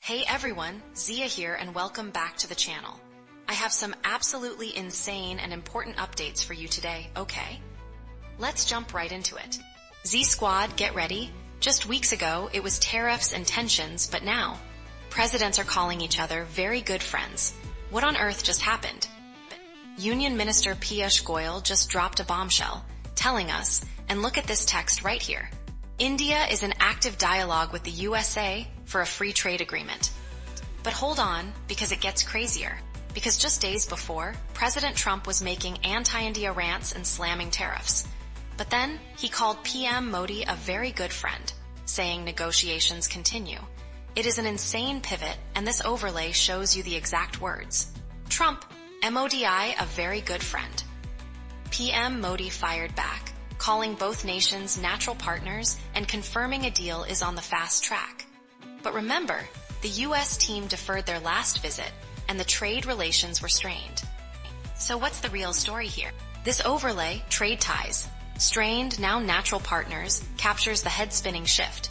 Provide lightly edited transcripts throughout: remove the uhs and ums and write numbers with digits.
Hey everyone, Zia here and welcome back to the channel. I have some absolutely insane and important updates for you today, okay? Let's jump right into it. Z Squad, get ready. Just weeks ago, it was tariffs and tensions, but now, presidents are calling each other very good friends. What on earth just happened? Union Minister Piyush Goyal just dropped a bombshell, telling us, and look at this text right here. India is in active dialogue with the USA for a free trade agreement. But hold on, because it gets crazier. Because just days before, President Trump was making anti-India rants and slamming tariffs. But then, he called PM Modi a very good friend, saying negotiations continue. It is an insane pivot, and this overlay shows you the exact words. Trump, MODI, a very good friend. PM Modi fired back, calling both nations natural partners and confirming a deal is on the fast track. But remember, the US team deferred their last visit, and the trade relations were strained. So what's the real story here? This overlay, trade ties, strained, now natural partners, captures the head-spinning shift.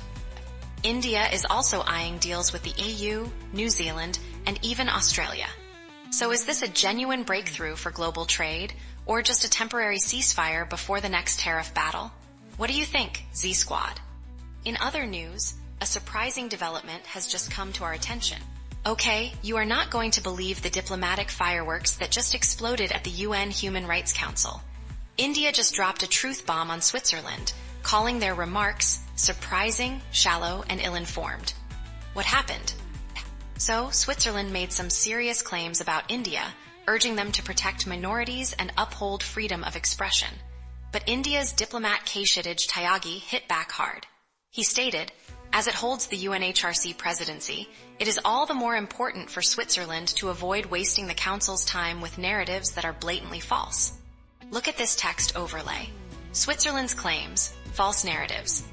India is also eyeing deals with the EU, New Zealand, and even Australia. So is this a genuine breakthrough for global trade, or just a temporary ceasefire before the next tariff battle? What do you think, Z Squad? In other news, a surprising development has just come to our attention. Okay, you are not going to believe the diplomatic fireworks that just exploded at the UN Human Rights Council. India just dropped a truth bomb on Switzerland, calling their remarks surprising, shallow, and ill-informed. What happened? So, Switzerland made some serious claims about India, urging them to protect minorities and uphold freedom of expression. But India's diplomat Kshitij Tyagi hit back hard. He stated, as it holds the UNHRC presidency, it is all the more important for Switzerland to avoid wasting the Council's time with narratives that are blatantly false. Look at this text overlay. Switzerland's claims, false narratives.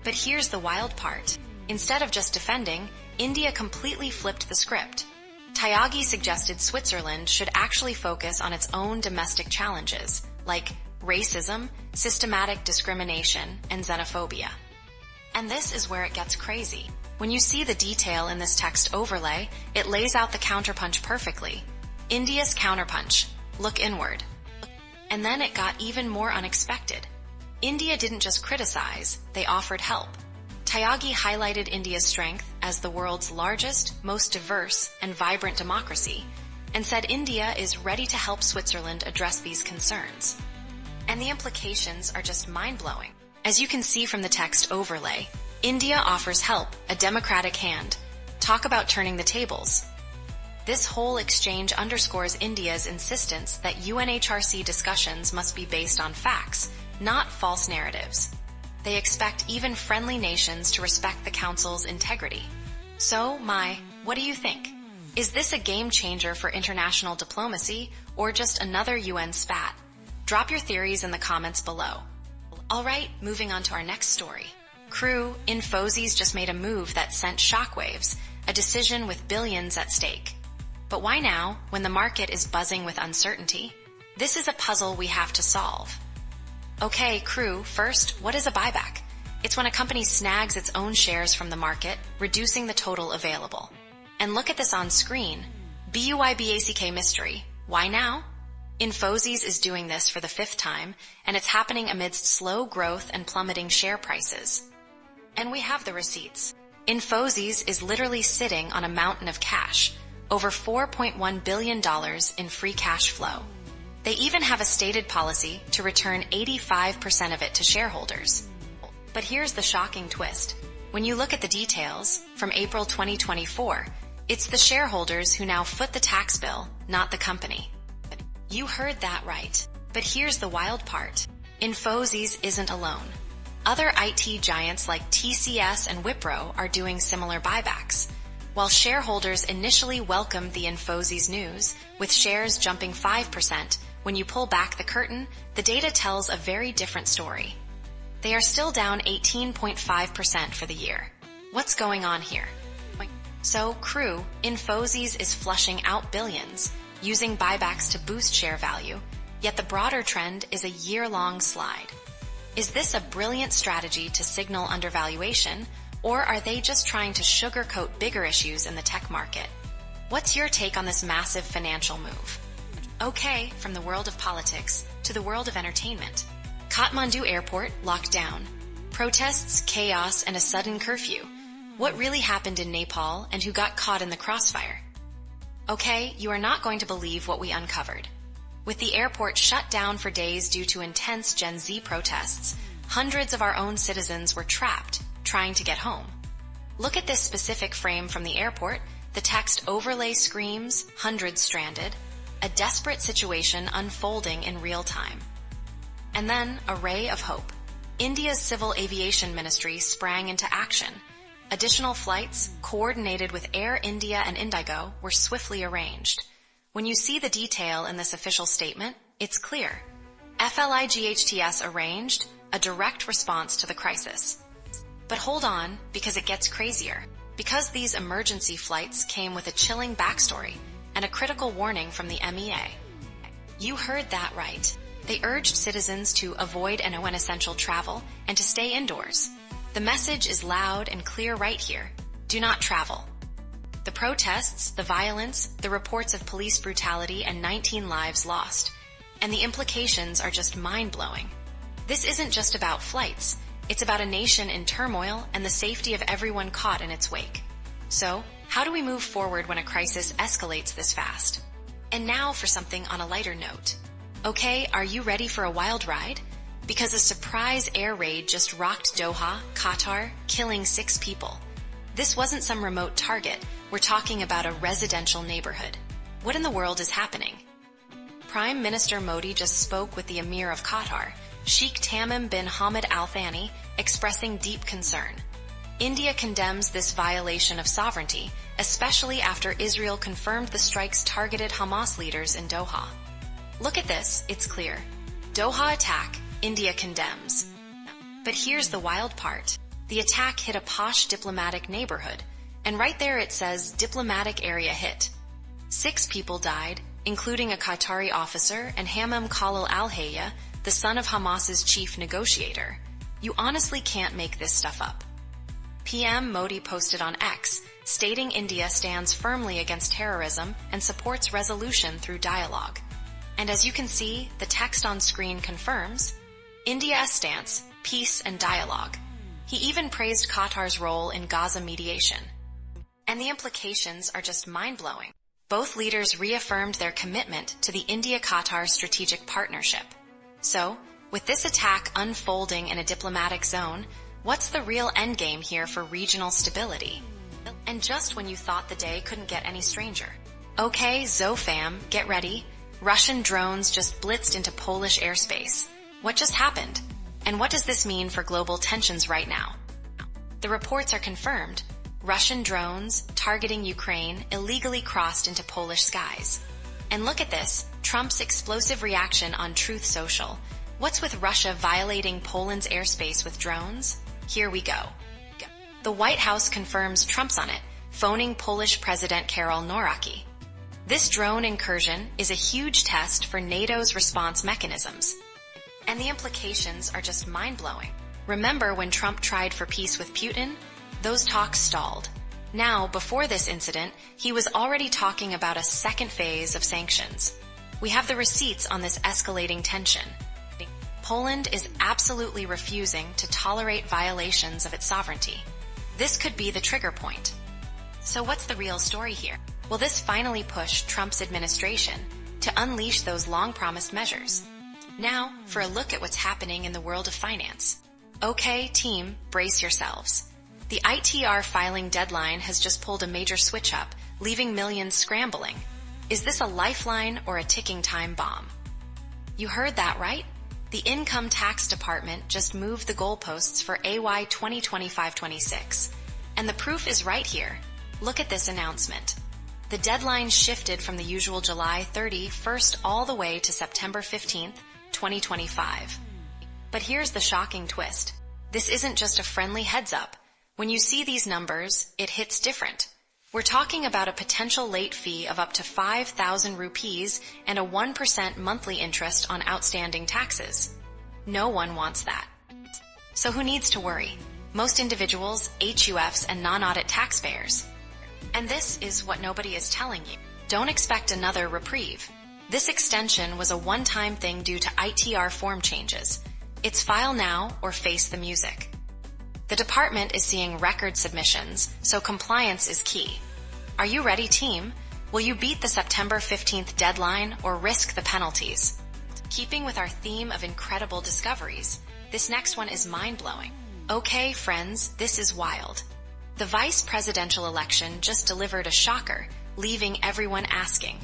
But here's the wild part. Instead of just defending, India completely flipped the script. Tyagi suggested Switzerland should actually focus on its own domestic challenges, like racism, systematic discrimination, and xenophobia. And this is where it gets crazy. When you see the detail in this text overlay, it lays out the counterpunch perfectly. India's counterpunch. Look inward. And then it got even more unexpected. India didn't just criticize, they offered help. Tyagi highlighted India's strength as the world's largest, most diverse, and vibrant democracy, and said India is ready to help Switzerland address these concerns. And the implications are just mind-blowing. As you can see from the text overlay, India offers help, a democratic hand. Talk about turning the tables. This whole exchange underscores India's insistence that UNHRC discussions must be based on facts, not false narratives. They expect even friendly nations to respect the Council's integrity. So, what do you think? Is this a game changer for international diplomacy, or just another UN spat? Drop your theories in the comments below. Alright, moving on to our next story. Crew, Infosys just made a move that sent shockwaves, a decision with billions at stake. But why now, when the market is buzzing with uncertainty? This is a puzzle we have to solve. Okay, crew, first, what is a buyback? It's when a company snags its own shares from the market, reducing the total available. And look at this on screen. BUYBACK mystery. Why now? Infosys is doing this for the 5th time, and it's happening amidst slow growth and plummeting share prices. And we have the receipts. Infosys is literally sitting on a mountain of cash, over $4.1 billion in free cash flow. They even have a stated policy to return 85% of it to shareholders. But here's the shocking twist. When you look at the details, from April 2024, it's the shareholders who now foot the tax bill, not the company. You heard that right. But here's the wild part. Infosys isn't alone. Other IT giants like TCS and Wipro are doing similar buybacks. While shareholders initially welcomed the Infosys news, with shares jumping 5%, when you pull back the curtain, the data tells a very different story. They are still down 18.5% for the year. What's going on here? So, crew, Infosys is flushing out billions, using buybacks to boost share value, yet the broader trend is a year-long slide. Is this a brilliant strategy to signal undervaluation, Or are they just trying to sugarcoat bigger issues in the tech market? What's your take on this massive financial move? Okay, from the world of politics to the world of entertainment. Kathmandu Airport locked down. Protests, chaos, and a sudden curfew. What really happened in Nepal and who got caught in the crossfire? Okay, you are not going to believe what we uncovered. With the airport shut down for days due to intense Gen Z protests, hundreds of our own citizens were trapped, trying to get home. Look at this specific frame from the airport. The text overlay screams, hundreds stranded, a desperate situation unfolding in real time. And then a ray of hope. India's Civil Aviation Ministry sprang into action. Additional flights, coordinated with Air India and Indigo, were swiftly arranged. When you see the detail in this official statement, it's clear. FLIGHTS arranged a direct response to the crisis. But hold on, because it gets crazier. Because these emergency flights came with a chilling backstory and a critical warning from the MEA. You heard that right. They urged citizens to avoid non-essential travel and to stay indoors. The message is loud and clear right here. Do not travel. The protests, the violence, the reports of police brutality, and 19 lives lost. And the implications are just mind-blowing. This isn't just about flights. It's about a nation in turmoil and the safety of everyone caught in its wake. So, how do we move forward when a crisis escalates this fast? And now for something on a lighter note. Okay, are you ready for a wild ride? Because a surprise air raid just rocked Doha, Qatar, killing 6 people. This wasn't some remote target. We're talking about a residential neighborhood. What in the world is happening? Prime Minister Modi just spoke with the Emir of Qatar, Sheikh Tamim bin Hamad Al Thani, expressing deep concern. India condemns this violation of sovereignty, especially after Israel confirmed the strikes targeted Hamas leaders in Doha. Look at this, it's clear. Doha attack, India condemns. But here's the wild part. The attack hit a posh diplomatic neighborhood, and right there it says diplomatic area hit. 6 people died, including a Qatari officer and Hamam Khalil al-Hayya, the son of Hamas's chief negotiator. You honestly can't make this stuff up. PM Modi posted on X, stating India stands firmly against terrorism and supports resolution through dialogue. And as you can see, the text on screen confirms India's stance, peace and dialogue. He even praised Qatar's role in Gaza mediation. And the implications are just mind-blowing. Both leaders reaffirmed their commitment to the India-Qatar strategic partnership. So, with this attack unfolding in a diplomatic zone, what's the real endgame here for regional stability? And just when you thought the day couldn't get any stranger. Okay, Zofam, get ready. Russian drones just blitzed into Polish airspace. What just happened? And what does this mean for global tensions right now? The reports are confirmed. Russian drones targeting Ukraine illegally crossed into Polish skies. And look at this, Trump's explosive reaction on Truth Social. What's with Russia violating Poland's airspace with drones? Here we go. The White House confirms Trump's on it, phoning Polish President Karol Nawrocki. This drone incursion is a huge test for NATO's response mechanisms. And the implications are just mind-blowing. Remember when Trump tried for peace with Putin? Those talks stalled. Now, before this incident, he was already talking about a second phase of sanctions. We have the receipts on this escalating tension. Poland is absolutely refusing to tolerate violations of its sovereignty. This could be the trigger point. So what's the real story here? Will this finally push Trump's administration to unleash those long-promised measures? Now, for a look at what's happening in the world of finance. Okay, team, brace yourselves. The ITR filing deadline has just pulled a major switch up, leaving millions scrambling. Is this a lifeline or a ticking time bomb? You heard that right? The Income Tax Department just moved the goalposts for AY 2025-26. And the proof is right here. Look at this announcement. The deadline shifted from the usual July 31st all the way to September 15th, 2025. But here's the shocking twist. This isn't just a friendly heads up. When you see these numbers, it hits different. We're talking about a potential late fee of up to 5,000 rupees and a 1% monthly interest on outstanding taxes. No one wants that. So who needs to worry? most individuals, HUFs, and non-audit taxpayers. And this is what nobody is telling you. Don't expect another reprieve. This extension was a one-time thing due to ITR form changes. It's file now or face the music. The department is seeing record submissions, so compliance is key. Are you ready, team? Will you beat the September 15th deadline or risk the penalties? Keeping with our theme of incredible discoveries, this next one is mind-blowing. Okay, friends, this is wild. The vice presidential election just delivered a shocker, leaving everyone asking,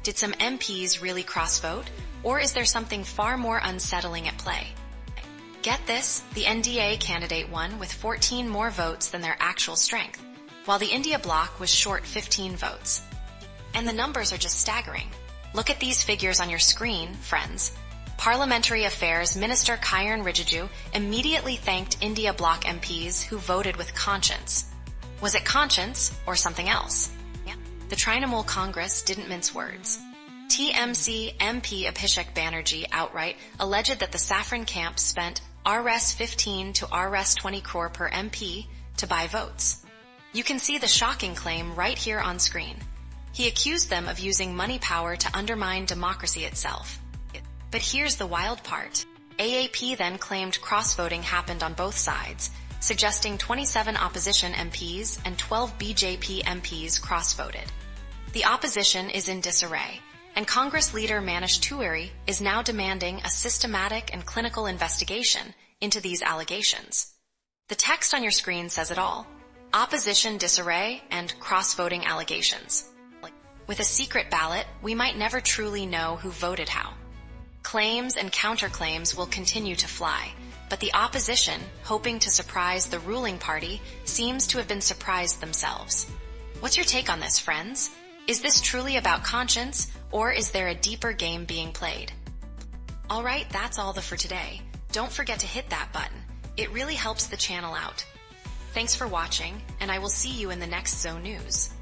did some MPs really cross-vote, or is there something far more unsettling at play? Get this, the NDA candidate won with 14 more votes than their actual strength, while the India bloc was short 15 votes. And the numbers are just staggering. Look at these figures on your screen, friends. Parliamentary Affairs Minister Kiran Rijiju immediately thanked India bloc MPs who voted with conscience. Was it conscience or something else? The Trinamool Congress didn't mince words. TMC MP Abhishek Banerjee outright alleged that the Saffron camp spent Rs 15 to Rs 20 crore per MP to buy votes. You can see the shocking claim right here on screen. He accused them of using money power to undermine democracy itself. But here's the wild part. AAP then claimed cross-voting happened on both sides, suggesting 27 opposition MPs and 12 BJP MPs cross-voted. The opposition is in disarray, and Congress leader Manish Tiwari is now demanding a systematic and clinical investigation into these allegations. The text on your screen says it all. Opposition disarray and cross-voting allegations. With a secret ballot, we might never truly know who voted how. Claims and counterclaims will continue to fly, but the opposition, hoping to surprise the ruling party, seems to have been surprised themselves. What's your take on this, friends? Is this truly about conscience, or is there a deeper game being played? Alright, that's all for today. Don't forget to hit that button. It really helps the channel out. Thanks for watching, and I will see you in the next Zone News.